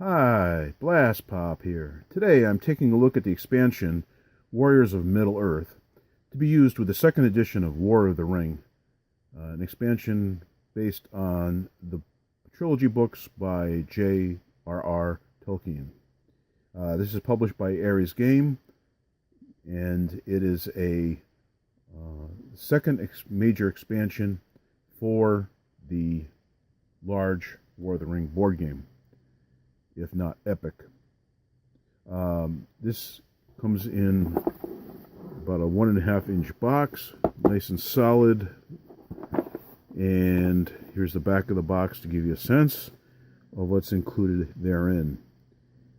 Hi, Blastpop here. Today I'm taking a look at the expansion Warriors of Middle-earth to be used with the second edition of War of the Ring, an expansion based on the trilogy books by J.R.R. Tolkien. This is published by Ares Game, and it is a second major expansion for the large War of the Ring board game, if not epic. This comes in about a 1.5-inch box, nice and solid. And here's the back of the box to give you a sense of what's included therein.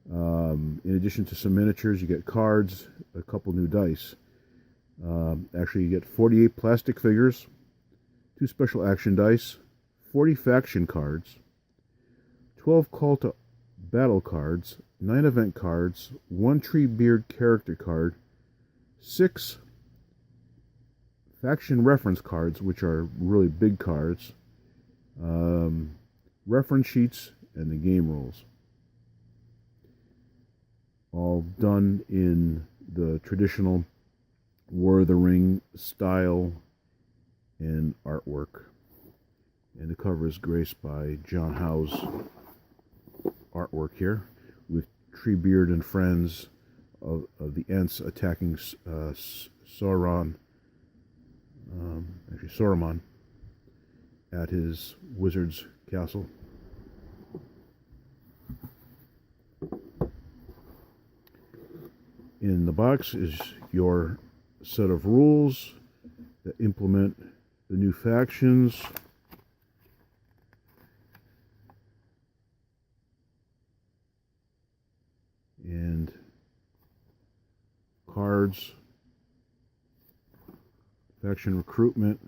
In addition to some miniatures, you get cards, a couple new dice. Actually, you get 48 plastic figures, 2 special action dice, 40 faction cards, 12 call to battle cards, 9 event cards, 1 Treebeard character card, 6 faction reference cards, which are really big cards, reference sheets, and the game rules. All done in the traditional War of the Ring style and artwork. And the cover is graced by John Howe's artwork here, with Treebeard and friends of the Ents attacking Sauron, Saruman, at his wizard's castle. In the box is your set of rules that implement the new factions, and cards, faction recruitment,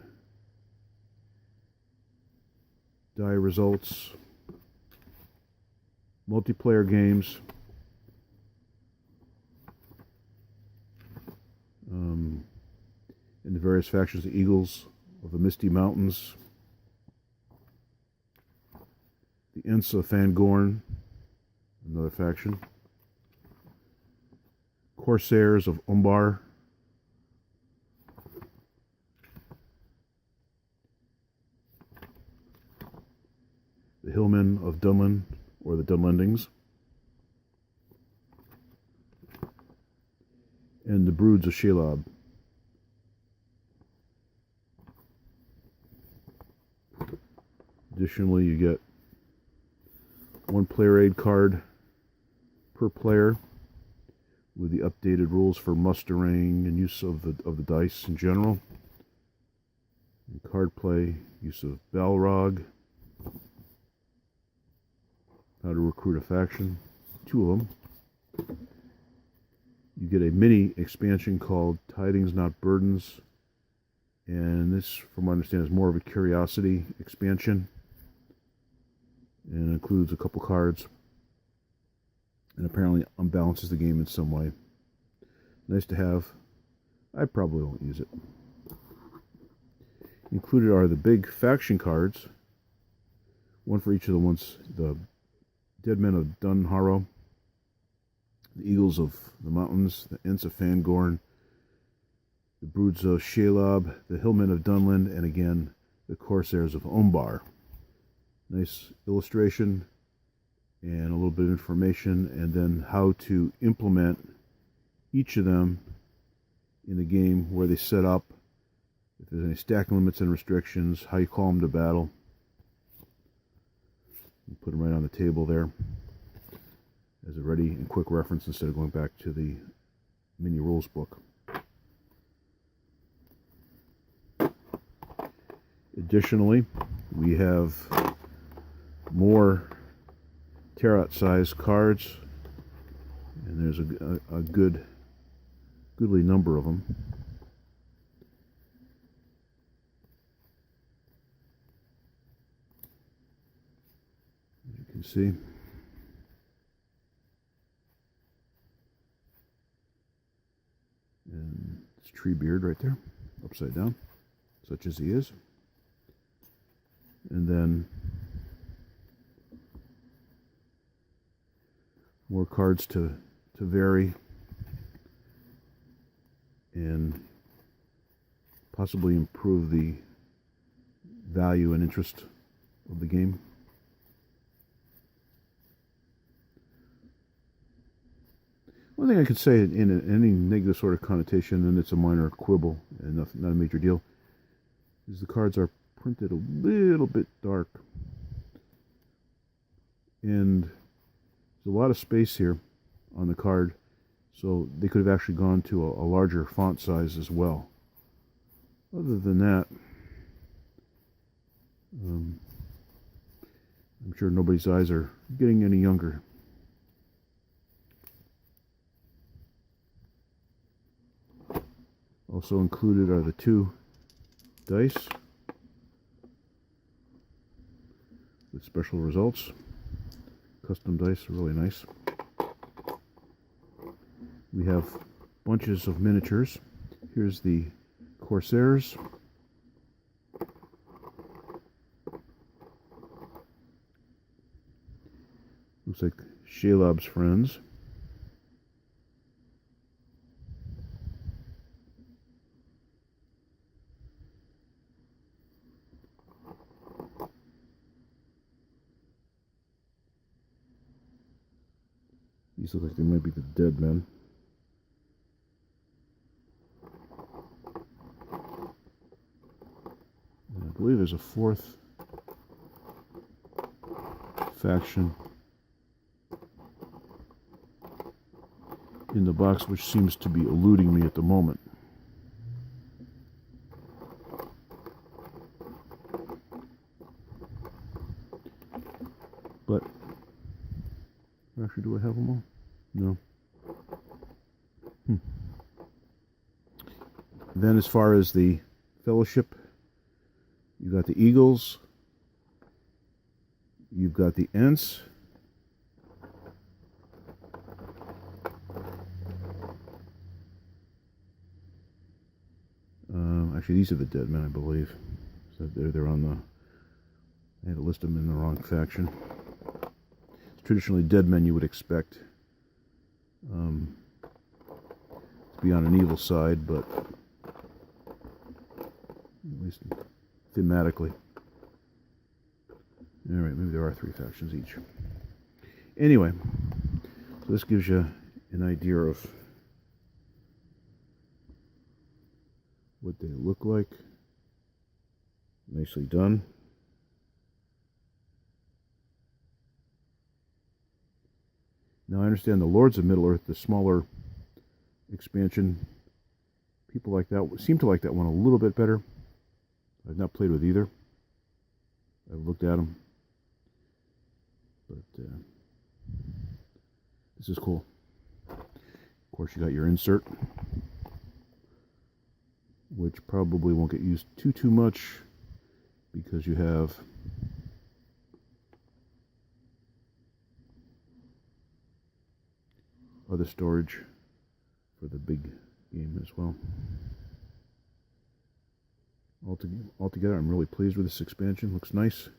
die results, multiplayer games, and the various factions, the Eagles of the Misty Mountains, the Ents of Fangorn, another faction, Corsairs of Umbar, the Hillmen of Dunlin, or the Dunlendings, and the Broods of Shelob. Additionally, you get 1 player aid card per player, with the updated rules for mustering and use of the dice in general, and card play, use of Balrog, how to recruit a faction, 2 of them. You get a mini expansion called Tidings Not Burdens, and this, from what I understand, is more of a curiosity expansion, and includes a couple cards, and apparently unbalances the game in some way. Nice to have. I probably won't use it. Included are the big faction cards, 1 for each of the Dead Men of Dunharrow, the Eagles of the Mountains, the Ents of Fangorn, the Broods of Shelob, the Hillmen of Dunlin, and again, the Corsairs of Umbar. Nice illustration and a little bit of information, and then how to implement each of them in the game, where they set up, if there's any stack limits and restrictions, how you call them to battle. You put them right on the table there as a ready and quick reference instead of going back to the mini rules book. Additionally, we have more tarot size cards, and there's a goodly number of them. As you can see, and it's Treebeard right there, upside down, such as he is. And then more cards to vary and possibly improve the value and interest of the game. One thing I could say in any negative sort of connotation, and it's a minor quibble and not a major deal, is the cards are printed a little bit dark. And there's a lot of space here on the card, so they could have actually gone to a larger font size as well. Other than that, I'm sure nobody's eyes are getting any younger. Also included are the 2 dice with special results. Custom dice are really nice. We have bunches of miniatures. Here's the Corsairs. Looks like Shalob's friends. These look like they might be the dead men. And I believe there's a 4th faction in the box, which seems to be eluding me at the moment. But actually, do I have them all? No. Then as far as the Fellowship, you've got the Eagles, you've got the Ents, actually these are the dead men, I believe. So they're on the, I had to list them in the wrong faction. Traditionally, dead men you would expect to be on an evil side, but at least thematically. Alright, maybe there are 3 factions each. Anyway, so this gives you an idea of what they look like. Nicely done. Now I understand the Lords of Middle-earth, the smaller expansion, people like that seem to like that one a little bit better. I've not played with either. I've looked at them, but this is cool. Of course, you got your insert, which probably won't get used too much because you have other storage for the big game as well. Altogether, I'm really pleased with this expansion. Looks nice.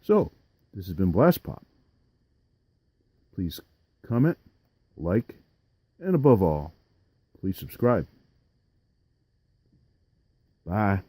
So, this has been Blastpop. Please comment, like, and above all, please subscribe. Bye.